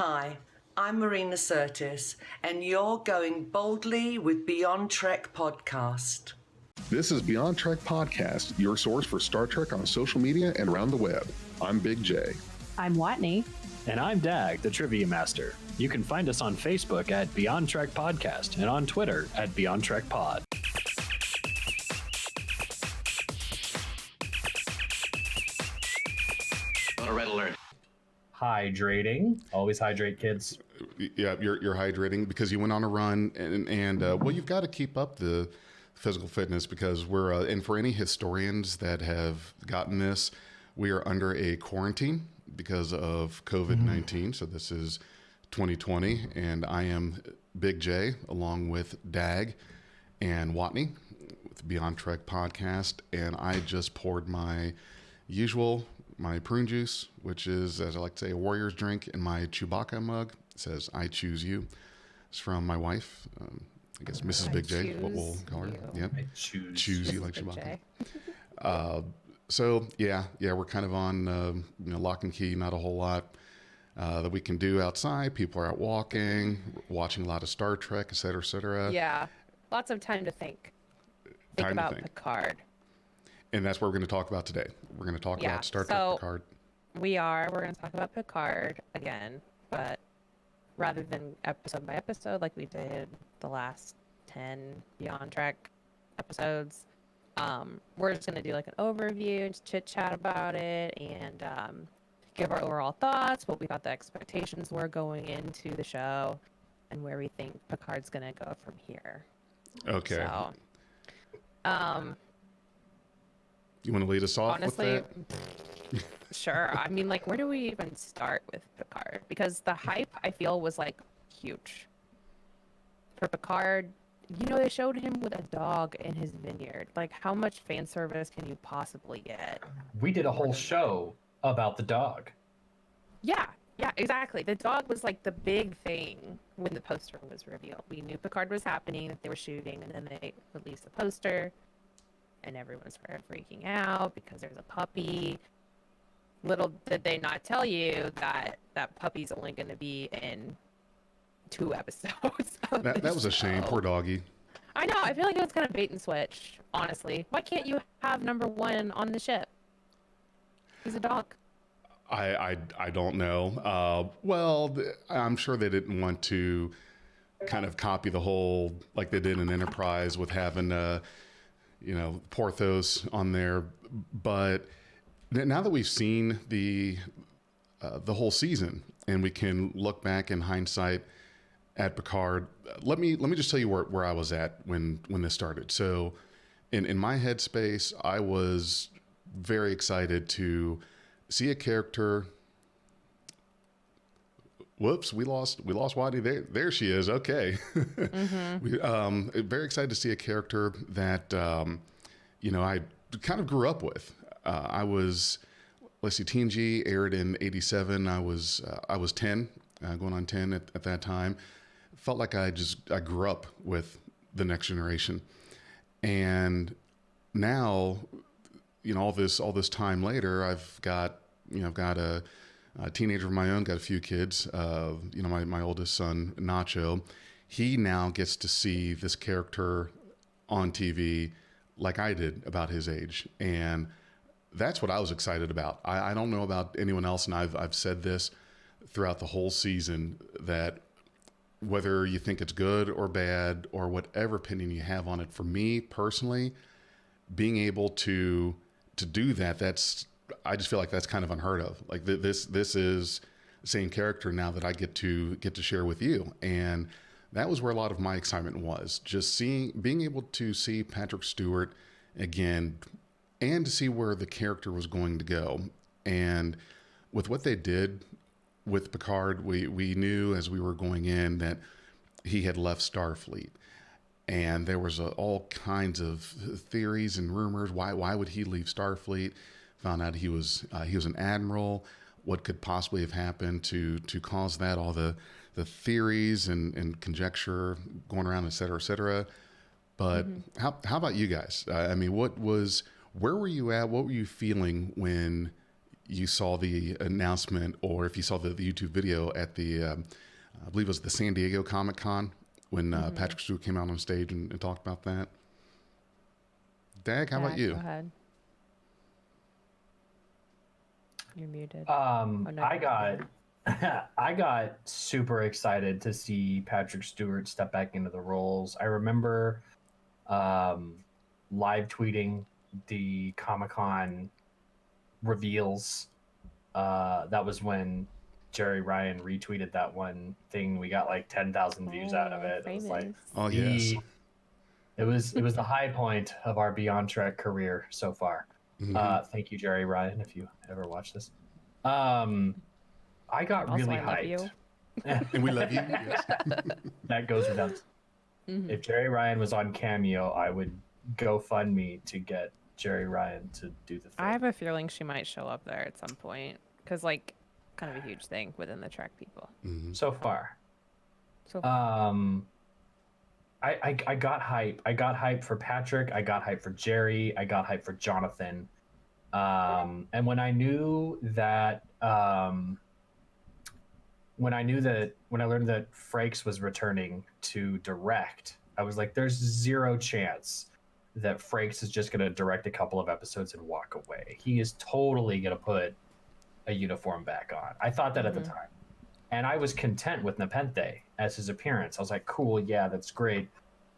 Hi, I'm Marina Sirtis, and you're going boldly with Beyond Trek podcast. This is Beyond Trek Podcast, your source for Star Trek on social media and around the web. I'm Big J. I'm Watney. And I'm Dag, the Trivia Master. You can find us on Facebook at Beyond Trek Podcast and on Twitter at Beyond Trek Pod. Red alert. Hydrating. Always hydrate, kids. Yeah, you're hydrating because you went on a run, and well, you've got to keep up the physical fitness because we're and for any historians that have gotten this, we are under a quarantine because of COVID-19. So this is 2020, and I am Big J along with Dag and Watney with Beyond Trek Podcast, and I just poured my prune juice, which is, as I like to say, a warrior's drink, in my Chewbacca mug. It says, "I choose you." It's from my wife, I guess Mrs. Big J, what we'll call her. Yep. I choose you like Chewbacca. So yeah, we're kind of on lock and key. Not a whole lot that we can do outside. People are out walking, watching a lot of Star Trek, et cetera, et cetera. Yeah, lots of time to think. Think about Picard. And that's what we're going to talk about today. We're going to talk about Star Trek Picard. We're going to talk about Picard again, but rather than episode by episode like we did the last 10 Beyond Trek episodes, we're just going to do like an overview and chit chat about it and give our overall thoughts, what we thought the expectations were going into the show, and where we think Picard's going to go from here. Okay. So, you want to lead us off honestly, with that? Sure. I mean, like, where do we even start with Picard? Because the hype, I feel, was, like, huge. For Picard, they showed him with a dog in his vineyard. Like, how much fan service can you possibly get? We did a whole show about the dog. Yeah, exactly. The dog was, like, the big thing when the poster was revealed. We knew Picard was happening, that they were shooting, and then they released the poster. And everyone started freaking out because there's a puppy. Little did they not tell you that that puppy's only going to be in 2 episodes. That was a shame. Poor doggy. I know. I feel like it was kind of bait and switch, honestly. Why can't you have number 1 on the ship? He's a dog. I don't know. Well, I'm sure they didn't want to kind of copy the whole, like they did in Enterprise with having Porthos on there, but now that we've seen the whole season and we can look back in hindsight at Picard, let me just tell you where I was at when this started. So in my headspace, I was very excited to see a character. Whoops, we lost Waddy. There she is. Okay. Mm-hmm. Very excited to see a character that, I kind of grew up with. I was, let's see, TNG aired in '87. I was 10, going on 10 at that time. Felt like I grew up with the Next Generation. And now, all this time later, I've got a teenager of my own, got a few kids. My oldest son, Nacho, he now gets to see this character on TV like I did about his age. And that's what I was excited about. I don't know about anyone else, and I've said this throughout the whole season, that whether you think it's good or bad or whatever opinion you have on it, for me personally, being able to do that, I just feel like that's kind of unheard of. Like this is the same character now that I get to share with you. And that was where a lot of my excitement was, just being able to see Patrick Stewart again and to see where the character was going to go. And with what they did with Picard, we knew as we were going in that he had left Starfleet. And there was all kinds of theories and rumors. Why would he leave Starfleet? Found out he was an admiral. What could possibly have happened to cause that? All the theories and conjecture going around, et cetera, et cetera. But how about you guys? I mean, where were you at? What were you feeling when you saw the announcement, or if you saw the YouTube video at the, I believe it was the San Diego Comic-Con, when Patrick Stewart came out on stage and talked about that. Dag, how about you? Go ahead. You're muted. No, I got super excited to see Patrick Stewart step back into the roles. I remember live tweeting the Comic-Con reveals. That was when Jerry Ryan retweeted that one thing. We got like 10,000 views out of it. It was like, oh yes, it was the high point of our Beyond Trek career so far. Thank you, Jerry Ryan, if you ever watch this. I got Also, really I love hyped. you. and we love you. Yes. That goes without. If Jerry Ryan was on Cameo, I would GoFundMe to get Jerry Ryan to do the thing. I have a feeling she might show up there at some point because, like, kind of a huge thing within the Trek people. So far. So I got hype. I got hype for Patrick. I got hype for Jerry. I got hype for Jonathan. And when I learned that Frakes was returning to direct, I was like, there's zero chance that Frakes is just going to direct a couple of episodes and walk away. He is totally going to put a uniform back on. I thought that at the time. And I was content with Nepenthe as his appearance. I was like, cool, yeah, that's great.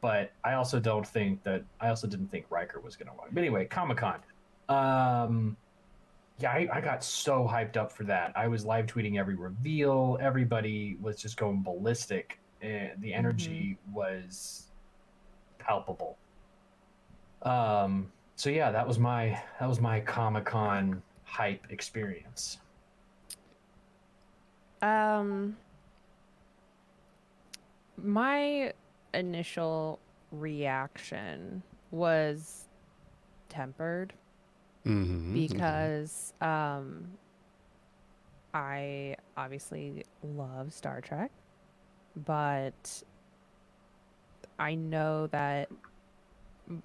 But I also didn't think Riker was going to walk. But anyway, Comic-Con. Yeah, I got so hyped up for that. I was live tweeting every reveal. Everybody was just going ballistic. And the energy was palpable. So yeah, that was my Comic-Con hype experience. My initial reaction was tempered because I obviously love Star Trek, but I know that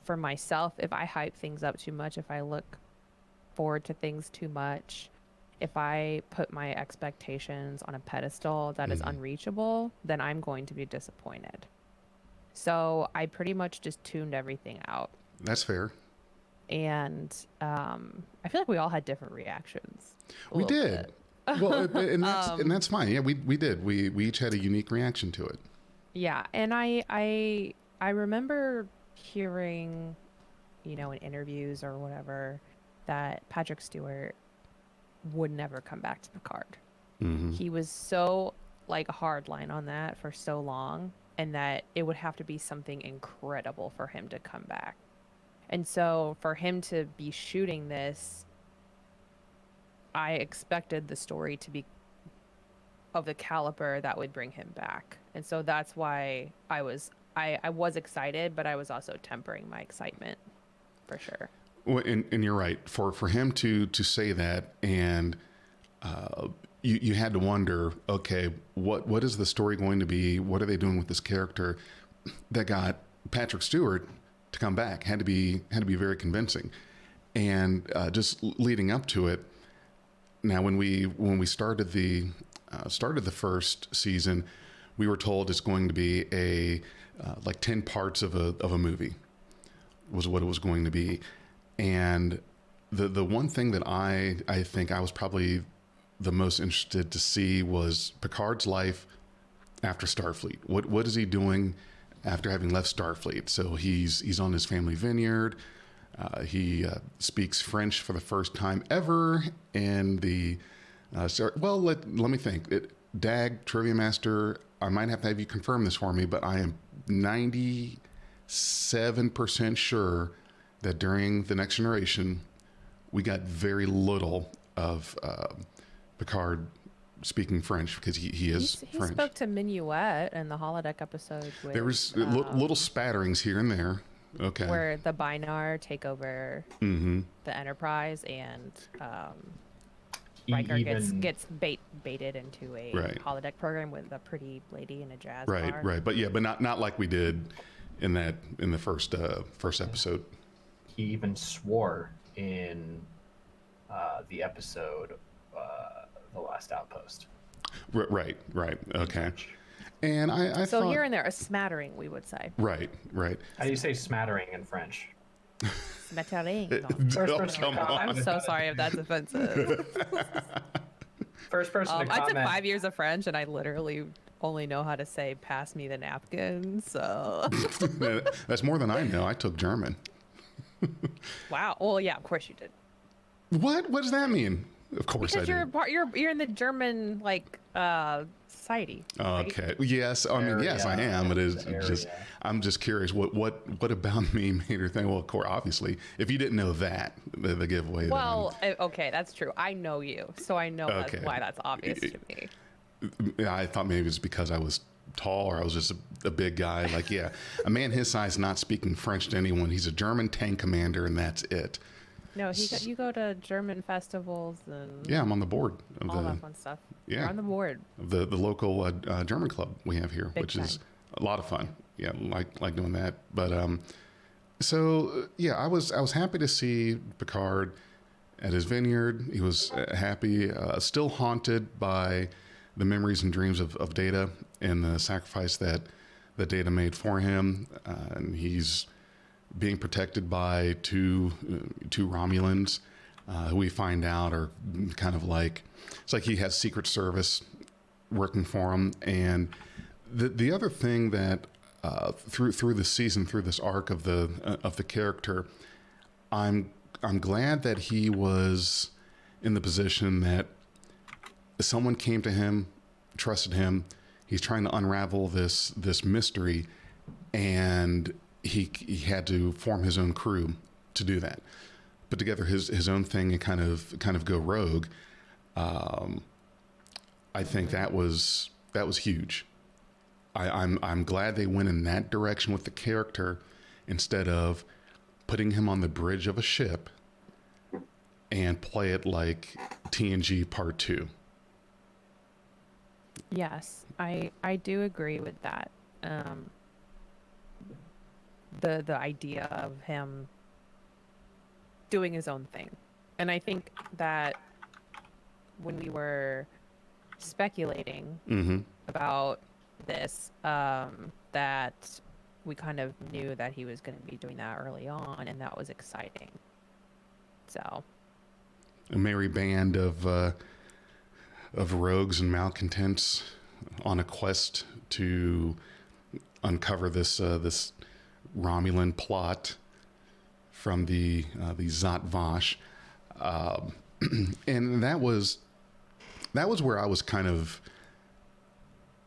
for myself, if I hype things up too much, if I look forward to things too much, if I put my expectations on a pedestal that is unreachable, then I'm going to be disappointed. So I pretty much just tuned everything out. That's fair. And I feel like we all had different reactions. We did. Well, and that's fine. Yeah, we did. We each had a unique reaction to it. Yeah, and I remember hearing, in interviews or whatever, that Patrick Stewart would never come back to Picard. He was so like a hard line on that for so long, and that it would have to be something incredible for him to come back. And so for him to be shooting this, I expected the story to be of the caliber that would bring him back. And so that's why I was excited, but I was also tempering my excitement for sure. Well, and you're right. For him to say that, and you had to wonder, okay, what is the story going to be? What are they doing with this character that got Patrick Stewart to come back? Had to be very convincing. And just leading up to it, now when we started the first season, we were told it's going to be a like 10 parts of a movie was what it was going to be. And the one thing that I think I was probably the most interested to see was Picard's life after Starfleet. What is he doing after having left Starfleet? So he's on his family vineyard. He speaks French for the first time ever. And let me think. Dag, Trivia Master, I might have to have you confirm this for me, but I am 97% sure that during The Next Generation, we got very little of Picard speaking French because he is French. He spoke to Minuet in the holodeck episode. With, there was little spatterings here and there. Okay. Where the Bynar take over the Enterprise, and Riker gets baited into a holodeck program with a pretty lady in a jazz bar. Right. But not like we did in the first episode. He even swore in the episode, The Last Outpost. Right. Okay. And I So thought, here and there, a smattering, we would say. Right. How do you say smattering in French? Smattering. First Oh, person to come on. comment. I'm so sorry if that's offensive. First person to I took comment. 5 years of French, and I literally only know how to say "pass me the napkin." So, That's more than I know. I took German. wow. Well, yeah, of course you did. What does that mean? Of course Because I you're a did. part, you're in the German society. right? Okay. Yes. I mean, yes, I Area. am. It is Area. just. I'm just curious. What about me made her think? Well, of course, obviously, if you didn't know that, the giveaway. Well, okay, that's true. I know you, so I know Okay. why that's obvious to me. Then, I thought maybe it's because I was tall or I was just a big guy. Like, yeah, a man his size not speaking French to anyone. He's a German tank commander, and that's it. No, you go to German festivals and Yeah, I'm on the board of all that fun stuff. yeah. You're on the board. the local German club we have here, Big which is time. a lot of fun. Yeah, like doing that. But so yeah, I was happy to see Picard at his vineyard. He was happy, still haunted by the memories and dreams of Data and the sacrifice that Data made for him. And he's being protected by two Romulans, who we find out are kind of like, it's like he has Secret Service working for him. And the other thing that through the season, through this arc of the character, I'm glad that he was in the position that someone came to him, trusted him. He's trying to unravel this mystery, and he had to form his own crew to do that, put together his own thing and kind of go rogue. I think that was huge. I'm glad they went in that direction with the character instead of putting him on the bridge of a ship and play it like TNG Part 2. Yes, I do agree with that. The idea of him doing his own thing. And I think that when we were speculating Mm-hmm. about this, that we kind of knew that he was going to be doing that early on, and that was exciting. So, A merry band of rogues and malcontents on a quest to uncover this Romulan plot from the Zat Vash, and that was where I was kind of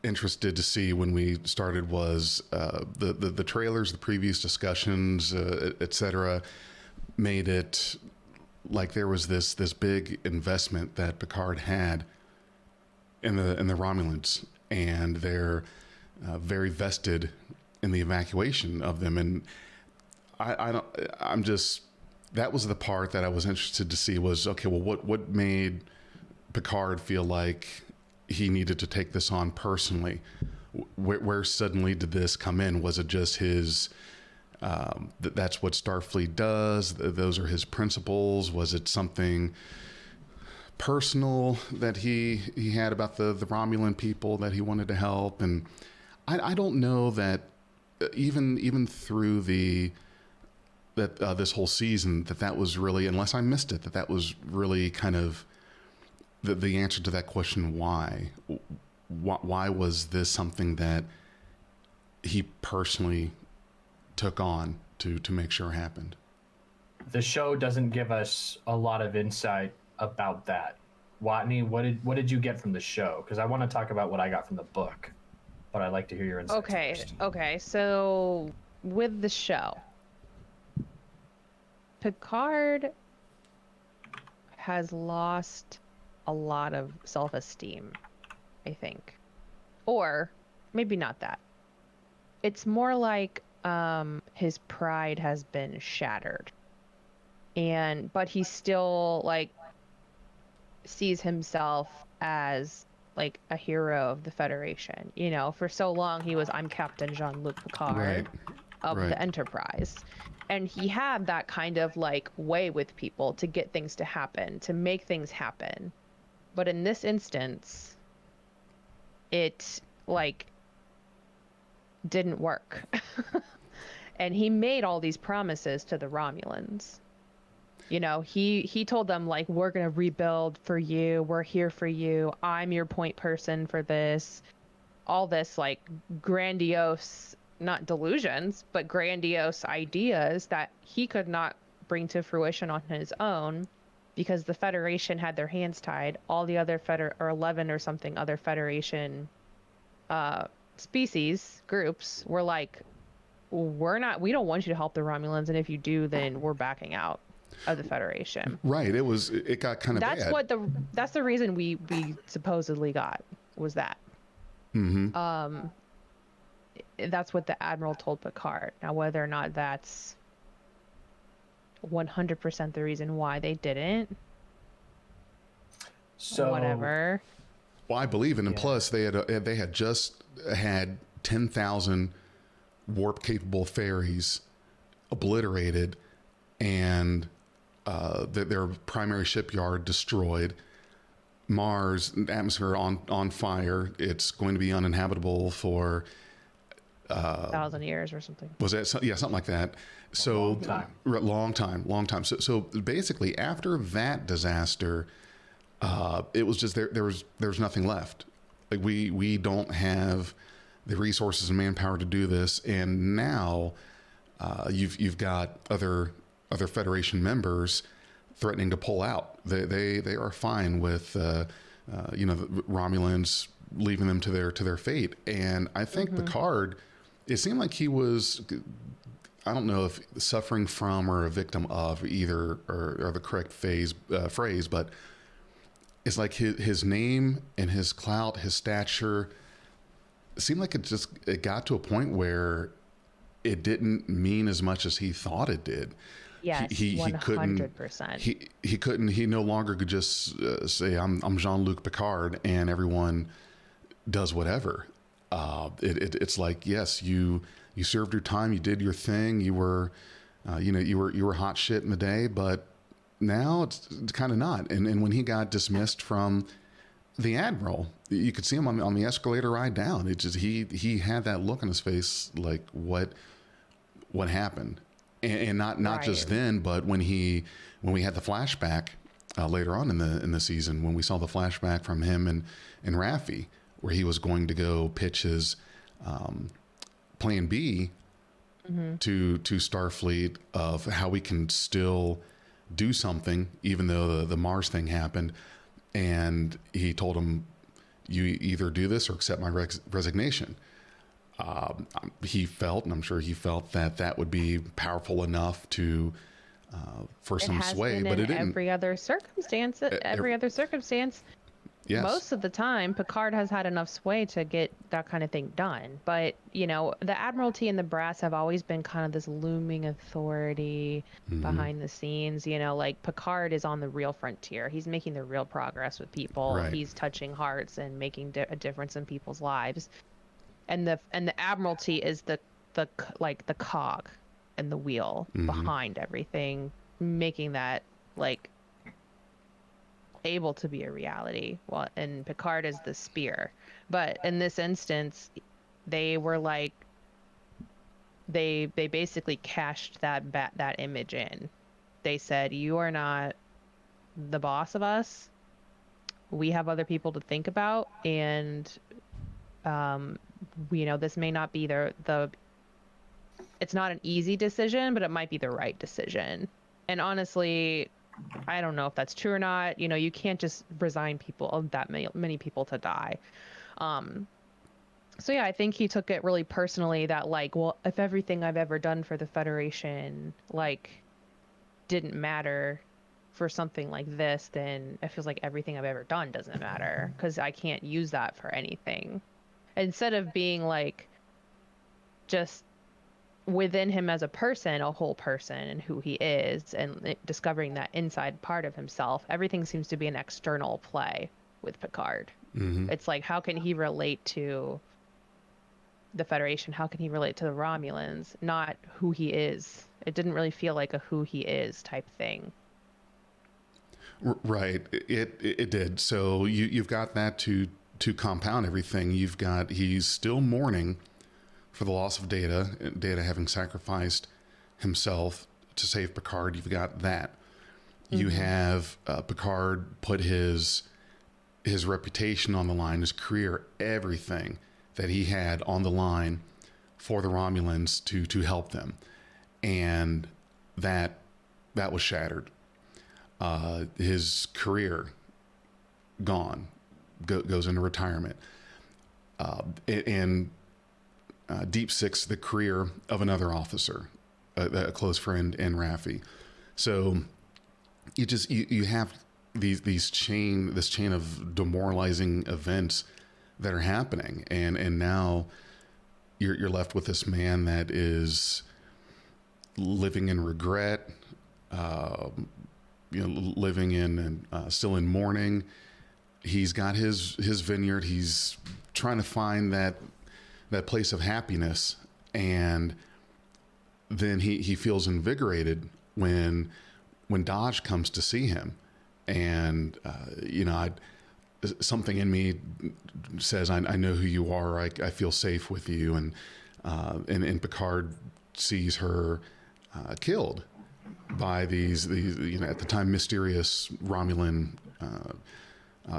interested to see when we started was the trailers, the previous discussions, etc., made it like there was this big investment that Picard had in the Romulans, and they're very vested in the evacuation of them. And I'm just, that was the part that I was interested to see was, okay, well, what made Picard feel like he needed to take this on personally? Where suddenly did this come in? Was it just his, that's what Starfleet does, those are his principles? Was it something personal that he had about the Romulan people that he wanted to help? And I don't know that even through this whole season that was really, unless I missed it, that was really kind of the answer to that question. Why was this something that he personally took on to make sure happened? The show doesn't give us a lot of insight about that. Watney, what did you get from the show? Because I want to talk about what I got from the book, but I'd like to hear your insights first. Okay. So with the show, Picard has lost a lot of self-esteem, I think. Or maybe not that. It's more like his pride has been shattered. But he still like sees himself as like a hero of the Federation. For so long he was, I'm Captain Jean-Luc Picard Right. of Right. the Enterprise. And he had that kind of like way with people to get things to happen, to make things happen. But in this instance, it like didn't work. And he made all these promises to the Romulans. You know, he told them, like, we're going to rebuild for you. We're here for you. I'm your point person for this. All this, like, grandiose, not delusions, but grandiose ideas that he could not bring to fruition on his own because the Federation had their hands tied. All the other 11 or something other Federation species, groups, were like, we don't want you to help the Romulans, and if you do, then we're backing out of the Federation. Right. It got kind of bad. That's the reason we supposedly got, was that. Mm-hmm. That's what the Admiral told Picard. Now, whether or not that's 100% the reason why they didn't, So whatever. Well, I believe in, and plus they had just had 10,000 warp capable ferries obliterated, and their primary shipyard destroyed. Mars atmosphere on fire. It's going to be uninhabitable for 1,000 years or something. Was that something like that? So long time. So basically, after that disaster, it was just there was nothing left. Like we don't have the resources and manpower to do this, and now you've got other Federation members threatening to pull out. They are fine with the Romulans leaving them to their fate. And I think Picard, it seemed like he was, I don't know if suffering from or a victim of either or the correct phrase, but it's like his name and his clout, his stature, it seemed like it got to a point where it didn't mean as much as he thought it did. Yes, he 100%. He couldn't. He no longer could just say I'm Jean-Luc Picard and everyone does whatever. It's like, yes, you served your time, you did your thing, you were hot shit in the day, but now it's kind of not. And when he got dismissed from the Admiral, you could see him on the escalator ride down. It just he had that look on his face, like what happened. And not right. just then, but when we had the flashback later on in the season, when we saw the flashback from him and Raffi, where he was going to go pitch his plan B to Starfleet of how we can still do something, even though the Mars thing happened, and he told him, "You either do this or accept my resignation." He felt, and I'm sure he felt, that would be powerful enough to for some sway, but it didn't. Every other circumstance, yes. Most of the time, Picard has had enough sway to get that kind of thing done. But the Admiralty and the brass have always been kind of this looming authority behind the scenes. Like Picard is on the real frontier. He's making the real progress with people. Right. He's touching hearts and making a difference in people's lives. And the Admiralty is the cog and the wheel behind everything, making that like able to be a reality. Well, and Picard is the spear. But in this instance, they were like they basically cashed that image in. They said, "You are not the boss of us. We have other people to think about, and this may not be it's not an easy decision, but it might be the right decision." And honestly, I don't know if that's true or not. You can't just resign that many people to die. So yeah, I think he took it really personally that like, well, if everything I've ever done for the Federation like didn't matter for something like this, then it feels like everything I've ever done doesn't matter because I can't use that for anything. Instead of being like just within him as a person, a whole person and who he is, and discovering that inside part of himself, everything seems to be an external play with Picard. It's like, how can he relate to the Federation, how can he relate to the Romulans, not who he is. It didn't really feel like a who he is type thing. Right. It did. So you've got that to compound everything. You've got, he's still mourning for the loss of Data having sacrificed himself to save Picard. You've got that. You have Picard put his reputation on the line, his career, everything that he had on the line for the Romulans to help them, and that was shattered. His career gone, goes into retirement, and Deep Six, the career of another officer, a close friend in Raffi. So you have this chain of demoralizing events that are happening, and now you're left with this man that is living in regret, living in still in mourning. He's got his vineyard. He's trying to find that place of happiness, and then he feels invigorated when Dodge comes to see him, and something in me says, I know who you are. I feel safe with you, and Picard sees her killed by these at the time mysterious Romulan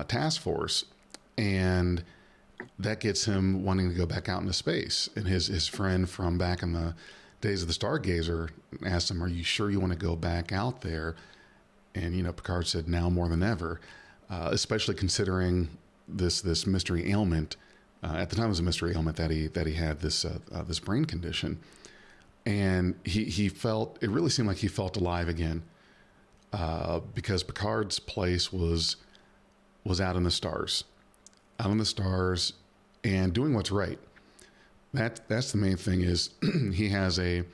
task force, and that gets him wanting to go back out into space. And his friend from back in the days of the Stargazer asked him, "Are you sure you want to go back out there?" And Picard said, "Now more than ever," especially considering this mystery ailment. At the time, it was a mystery ailment that he had this brain condition. And he felt, it really seemed like he felt alive again, because Picard's place was out in the stars, and doing what's right. That's the main thing. Is he has a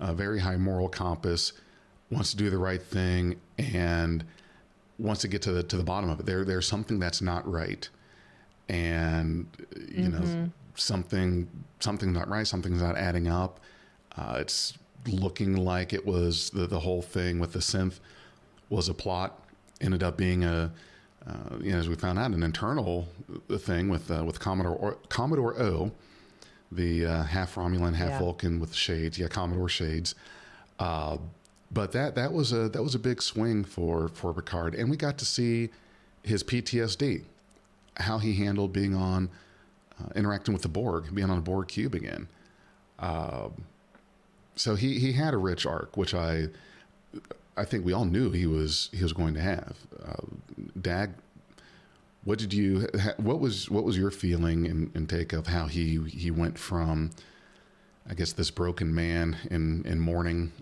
very high moral compass, wants to do the right thing, and wants to get to the bottom of it. There's something that's not right, and something's not right. Something's not adding up. It's looking like it was the whole thing with the synth was a plot. Ended up being as we found out, an internal thing with Commodore O, the half Romulan, half Vulcan with shades. Yeah, Commodore shades. But that was a big swing for Picard, and we got to see his PTSD, how he handled being on interacting with the Borg, being on a Borg cube again. So he had a rich arc, which I think we all knew he was going to have. Dag, what was your feeling and take of how he went from, I guess, this broken man in mourning,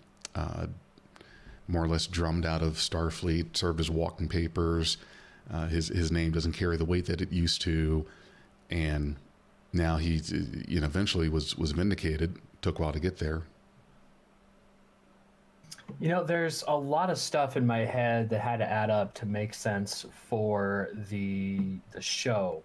more or less drummed out of Starfleet, served as walking papers. His name doesn't carry the weight that it used to, and now he eventually was vindicated. Took a while to get there. There's a lot of stuff in my head that had to add up to make sense for the show.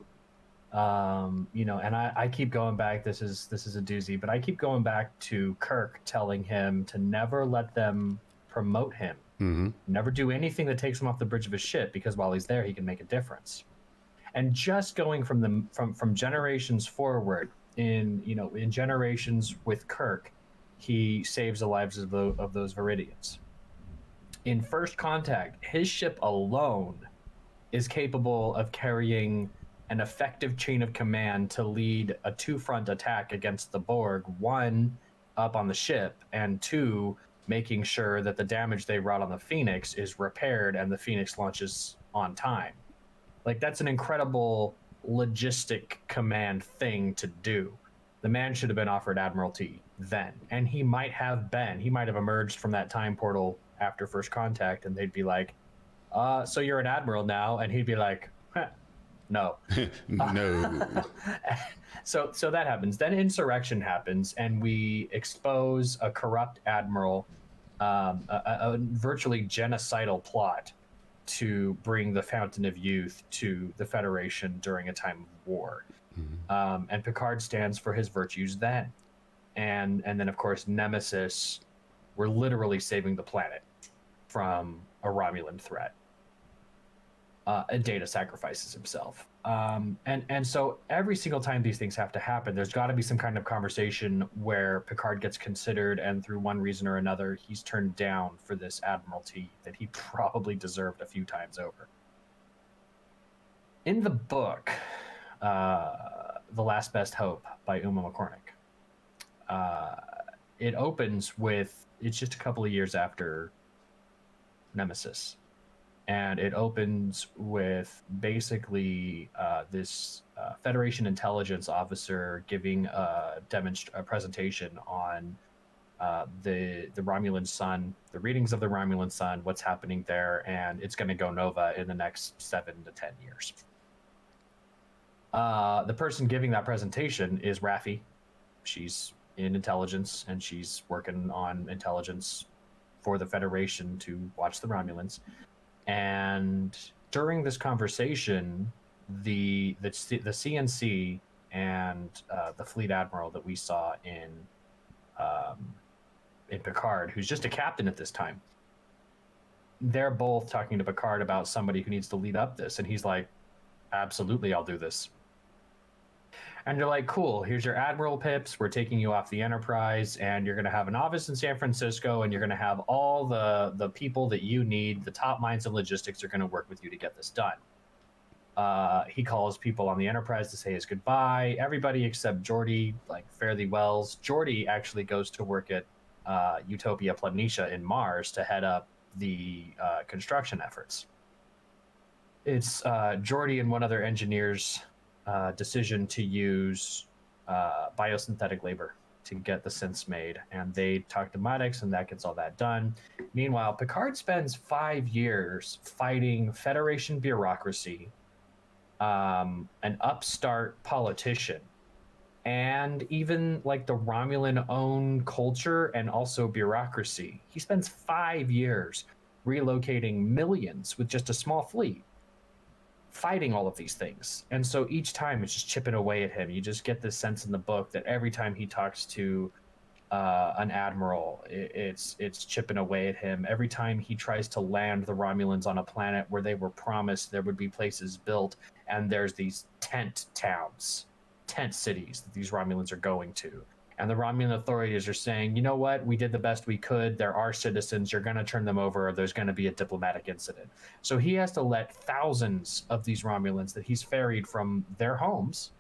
And I keep going back. This is a doozy, but I keep going back to Kirk telling him to never let them promote him. Mm-hmm. Never do anything that takes him off the bridge of his ship, because while he's there, he can make a difference. And just going from generations forward, in generations with Kirk, he saves the lives of those Viridians. In First Contact, his ship alone is capable of carrying an effective chain of command to lead a two-front attack against the Borg. One, up on the ship, and two, making sure that the damage they wrought on the Phoenix is repaired and the Phoenix launches on time. Like, that's an incredible logistic command thing to do. The man should have been offered Admiralty then, and he might have been. He might have emerged from that time portal after First Contact, and they'd be like, so you're an admiral now? And he'd be like, no. No. So that happens. Then insurrection happens, and we expose a corrupt admiral, a virtually genocidal plot to bring the Fountain of Youth to the Federation during a time of war. And Picard stands for his virtues then. And then, of course, Nemesis, we're literally saving the planet from a Romulan threat. And Data sacrifices himself. And so every single time these things have to happen, there's got to be some kind of conversation where Picard gets considered, and through one reason or another, he's turned down for this admiralty that he probably deserved a few times over. In the book, The Last Best Hope by Uma McCormick, it opens with, it's just a couple of years after Nemesis. And it opens with basically this Federation intelligence officer giving a presentation on the Romulan sun, the readings of the Romulan sun, what's happening there, and it's going to go nova in the next 7 to 10 years. The person giving that presentation is Raffi. She's in intelligence, and she's working on intelligence for the Federation to watch the Romulans. And during this conversation, the CNC and the fleet admiral that we saw in Picard, who's just a captain at this time, they're both talking to Picard about somebody who needs to lead up this, and he's like, "Absolutely, I'll do this." And they're like, "Cool, here's your Admiral Pips. We're taking you off the Enterprise, and you're going to have an office in San Francisco, and you're going to have all the people that you need. The top minds in logistics are going to work with you to get this done." He calls people on the Enterprise to say his goodbye. Everybody except Geordi, like, fare thee wells. Geordi actually goes to work at Utopia Planitia in Mars to head up the construction efforts. It's Geordi and one other engineer's decision to use biosynthetic labor to get the synths made, and they talk to Maddox, and that gets all that done. Meanwhile, Picard spends 5 years fighting Federation bureaucracy, an upstart politician, and even like the Romulan own culture and also bureaucracy. He spends 5 years relocating millions with just a small fleet, fighting all of these things. And so each time it's just chipping away at him. You just get this sense in the book that every time he talks to an admiral, it's chipping away at him. Every time he tries to land the Romulans on a planet where they were promised there would be places built, and there's these tent towns, tent cities that these Romulans are going to. And the Romulan authorities are saying, "You know what? We did the best we could. They're our citizens. You're going to turn them over, or there's going to be a diplomatic incident." So he has to let thousands of these Romulans that he's ferried from their homes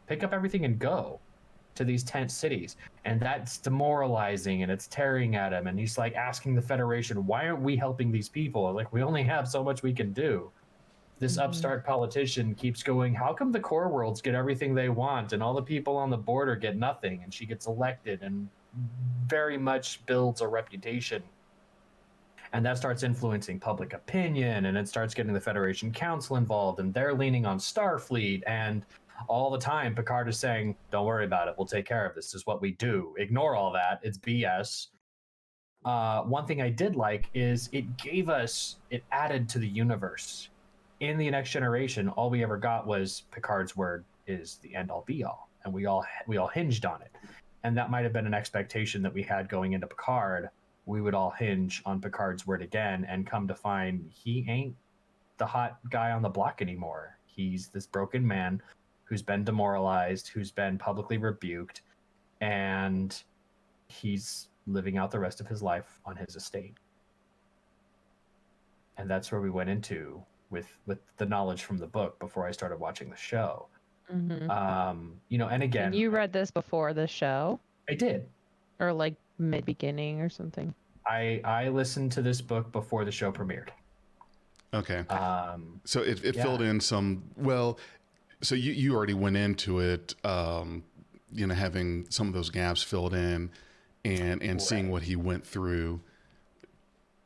pick up everything and go to these tent cities. And that's demoralizing, and it's tearing at him. And he's like asking the Federation, "Why aren't we helping these people? Like, we only have so much we can do." This upstart politician keeps going, "How come the core worlds get everything they want and all the people on the border get nothing?" And she gets elected and very much builds a reputation. And that starts influencing public opinion, and it starts getting the Federation Council involved, and they're leaning on Starfleet. And all the time, Picard is saying, "Don't worry about it. We'll take care of this. This is what we do. Ignore all that. It's BS." One thing I did like is it added to the universe. In the Next Generation, all we ever got was Picard's word is the end all be all, and we all hinged on it. And that might have been an expectation that we had going into Picard. We would all hinge on Picard's word again, and come to find he ain't the hot guy on the block anymore. He's this broken man who's been demoralized, who's been publicly rebuked, and he's living out the rest of his life on his estate. And that's where we went into with the knowledge from the book before I started watching the show. And again, And you read this before the show? I did. Or like mid-beginning or something? I listened to this book before the show premiered. Okay. So it filled in some, so you already went into it, having some of those gaps filled in and seeing what he went through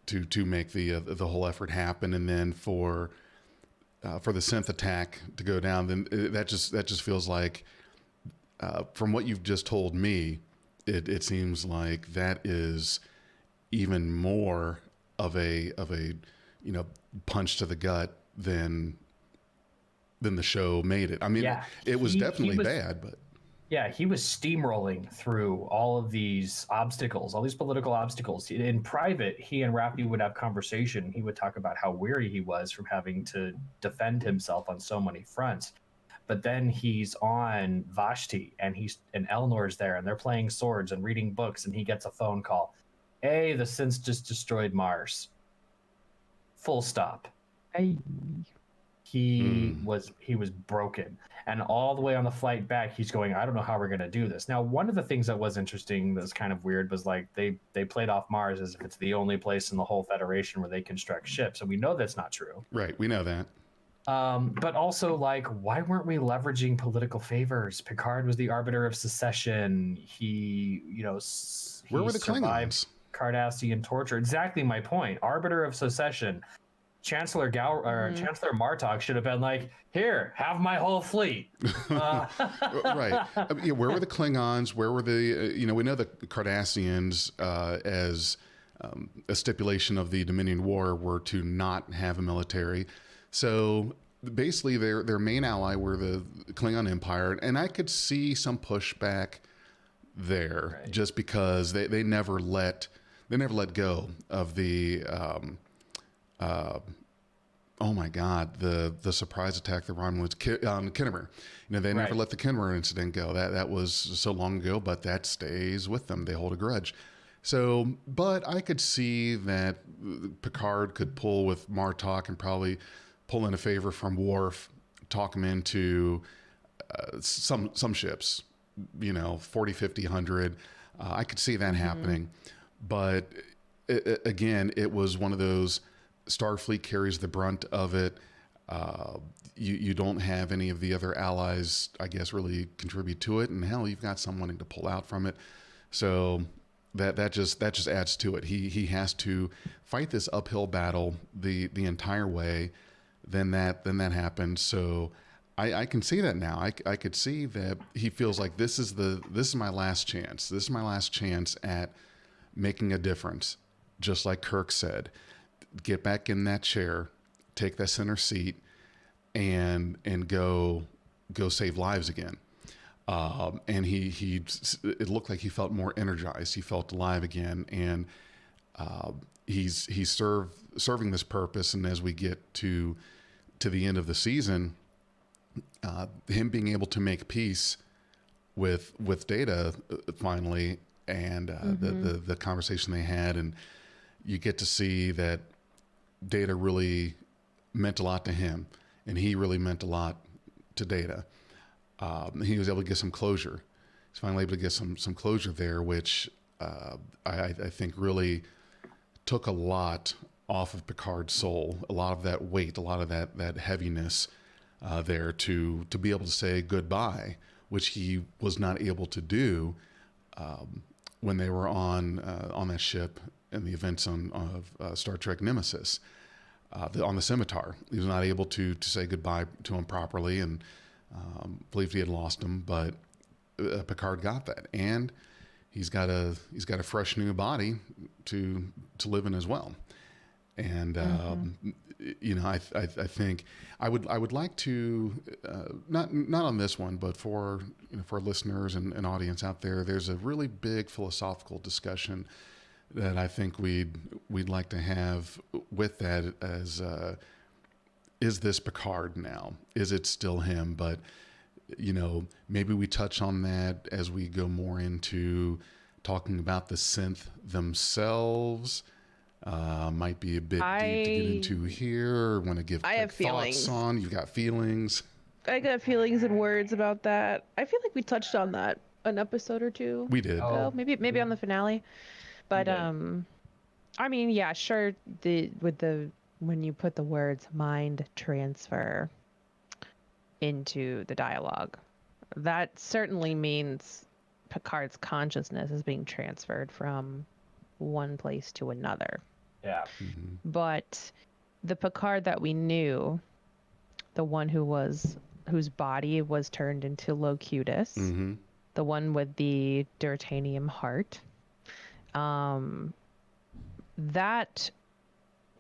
to make the whole effort happen. And then for the synth attack to go down, then that just feels like, from what you've just told me, it seems like that is even more of a punch to the gut than than the show made it. I mean, Yeah, it was he definitely was- bad, but Yeah, he was steamrolling through all of these obstacles, all these political obstacles. In private, he and Rappy would have conversation. He would talk about how weary he was from having to defend himself on so many fronts. But then he's on Vashti, and Elnor's there, and they're playing swords and reading books, and he gets a phone call. Hey, the synths just destroyed Mars. Full stop. He was broken, and all the way on the flight back he's going, I don't know how we're going to do this. Now, one of the things that was interesting that's kind of weird was like they played off Mars as if it's the only place in the whole Federation where they construct ships, and we know that's not true. right, we know that. But also, like, why weren't we leveraging political favors? Picard was the arbiter of secession. He Where were the survived Klingons? Cardassian torture. Exactly my point. Arbiter of secession. Chancellor Chancellor Martok should have been like, "Here, have my whole fleet." Right. I mean, where were the Klingons? Where were the, we know the Cardassians, as a stipulation of the Dominion War, were to not have a military. So basically their main ally were the Klingon Empire. And I could see some pushback there, Right. just because they never let go of the, oh my God, the surprise attack that Ron was on Kinnemer. They never Right. let the Kinnemer incident go. That was so long ago, but that stays with them. They hold a grudge. So, but I could see that Picard could pull with Martok and probably pull in a favor from Worf, talk him into some ships, 40, 50, 100. I could see that happening. But again, it was one of those, Starfleet carries the brunt of it. You don't have any of the other allies, I guess, really contribute to it. And hell, you've got some wanting to pull out from it. So that just adds to it. He has to fight this uphill battle the entire way. Then that happens. So I can see that now. I could see that he feels like this is my last chance. This is my last chance at making a difference. Just like Kirk said, get back in that chair, take that center seat, and go save lives again. And it looked like he felt more energized. He felt alive again, and he's serving this purpose. And as we get to the end of the season, him being able to make peace with Data finally, and the conversation they had, and you get to see that Data really meant a lot to him, and he really meant a lot to Data. He was able to get some closure. He's finally able to get some closure there, which I think really took a lot off of Picard's soul, a lot of that weight, a lot of that heaviness there to be able to say goodbye, which he was not able to do when they were on that ship in the events of Star Trek Nemesis, on the Scimitar. He was not able to say goodbye to him properly, and believed he had lost him, but Picard got that, and he's got a fresh new body to live in as well. And I think I would like to not on this one, but for listeners and audience out there, there's a really big philosophical discussion that I think we'd like to have with that, as is this Picard now? Is it still him? But maybe we touch on that as we go more into talking about the synth themselves. Might be a bit deep to get into here. Want to give I have thoughts feelings. on? You've got feelings. I got feelings and words about that. I feel like we touched on that an episode or two We did. ago, maybe on the finale. But I mean, yeah, sure. When you put the words mind transfer into the dialogue, that certainly means Picard's consciousness is being transferred from one place to another. Yeah. But the Picard that we knew, the one whose body was turned into Locutus, the one with the Durtanium heart, that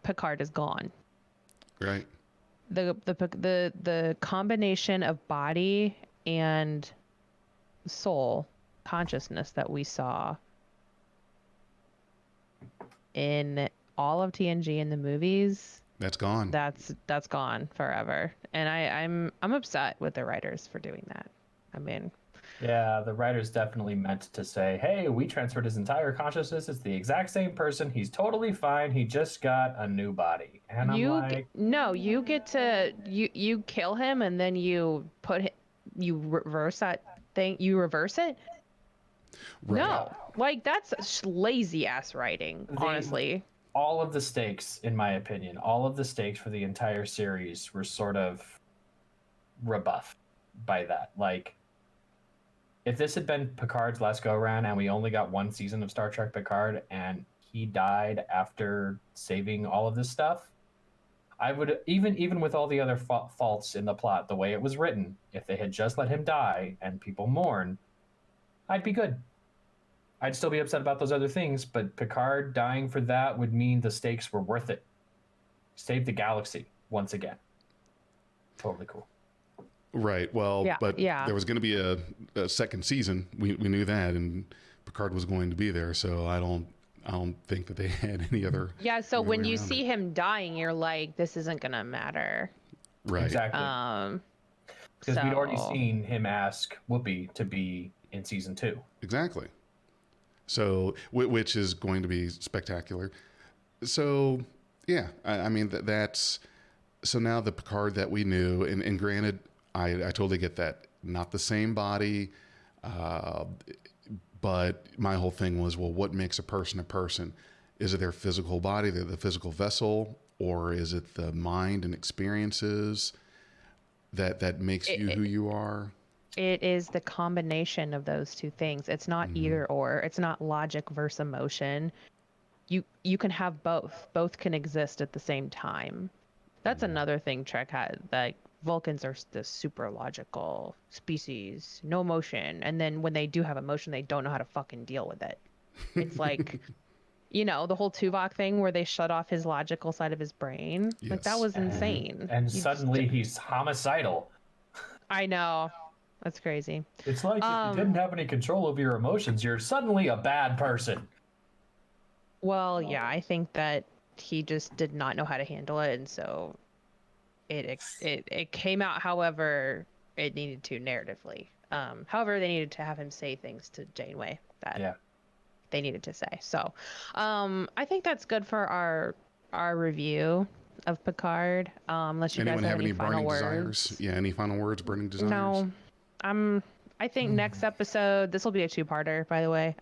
Picard is gone. Right. the combination of body and soul consciousness that we saw in all of TNG in the movies, That's gone. that's gone forever. And I'm upset with the writers for doing that. I mean, Yeah, the writers definitely meant to say, hey, we transferred his entire consciousness. It's the exact same person. He's totally fine. He just got a new body. And I'm like, no, you get to you kill him and then you you reverse that thing. You reverse it. Right. No, like that's lazy ass writing, honestly. all of the stakes, in my opinion, all of the stakes for the entire series were sort of rebuffed by that. Like, if this had been Picard's last go around and we only got one season of Star Trek Picard and he died after saving all of this stuff, I would, even with all the other faults in the plot, the way it was written, if they had just let him die and people mourn, I'd be good. I'd still be upset about those other things, but Picard dying for that would mean the stakes were worth it. Save the galaxy once again. Totally cool. Right. Well, Yeah, but yeah. there was going to be a second season. We knew that, and Picard was going to be there. So I don't think that they had any other. Yeah, so way when you around see it. him dying, you're like, this isn't gonna matter. Right. Exactly. Because we'd already so- seen him ask Whoopi to be in season 2. Exactly. So, which is going to be spectacular. So, yeah, I mean, that's so now the Picard that we knew, and granted, I totally get that. Not the same body, but my whole thing was, well, what makes a person a person? Is it their physical body, the physical vessel, or is it the mind and experiences that makes you who you are? It is the combination of those two things. It's not either or. It's not logic versus emotion. You can have both. Both can exist at the same time. That's another thing Trek had. Like, Vulcans are the super logical species, no emotion. And then when they do have emotion, they don't know how to fucking deal with it. It's like, the whole Tuvok thing where they shut off his logical side of his brain. Like, that Yes. was insane. And You just- suddenly he's homicidal. I know. That's crazy. It's like if you didn't have any control over your emotions, you're suddenly a bad person. Well, yeah, I think that he just did not know how to handle it, and so it came out however it needed to narratively. However, they needed to have him say things to Janeway that they needed to say. So, I think that's good for our review of Picard. Unless you Anyone guys have any final burning words. desires? Yeah, any final words, burning desires? No, I think next episode, this will be a two-parter, by the way.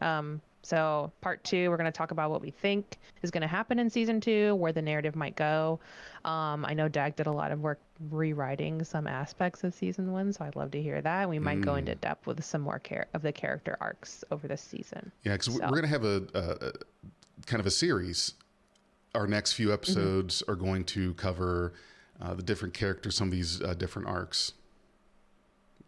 So part 2, we're going to talk about what we think is going to happen in season 2, where the narrative might go. I know Dag did a lot of work rewriting some aspects of season 1, so I'd love to hear that. We might go into depth with some more of the character arcs over this season. Yeah, because we're going to have a kind of a series. Our next few episodes are going to cover the different characters, some of these different arcs.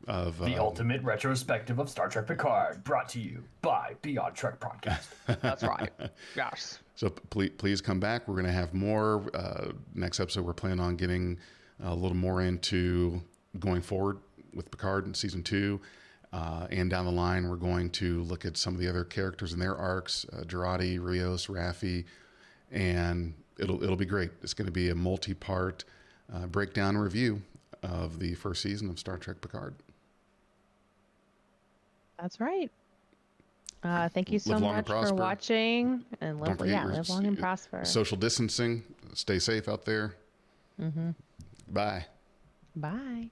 Of The ultimate retrospective of Star Trek Picard, brought to you by Beyond Trek Podcast. That's right. Yes. So please come back. We're going to have more. Next episode, we're planning on getting a little more into going forward with Picard in season 2. And down the line, we're going to look at some of the other characters and their arcs, Girardi, Rios, Raffi, and it'll be great. It's going to be a multi-part breakdown review of the first season of Star Trek Picard. That's right. Thank you so Live long and much for prosper. watching, and Don't forget your live long and prosper. Social distancing. Stay safe out there. Bye. Bye.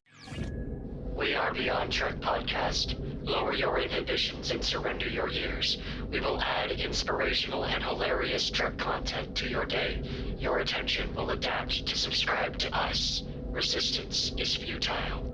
We are Beyond Trek Podcast. Lower your inhibitions and surrender your ears. We will add inspirational and hilarious Trek content to your day. Your attention will adapt to subscribe to us. Resistance is futile.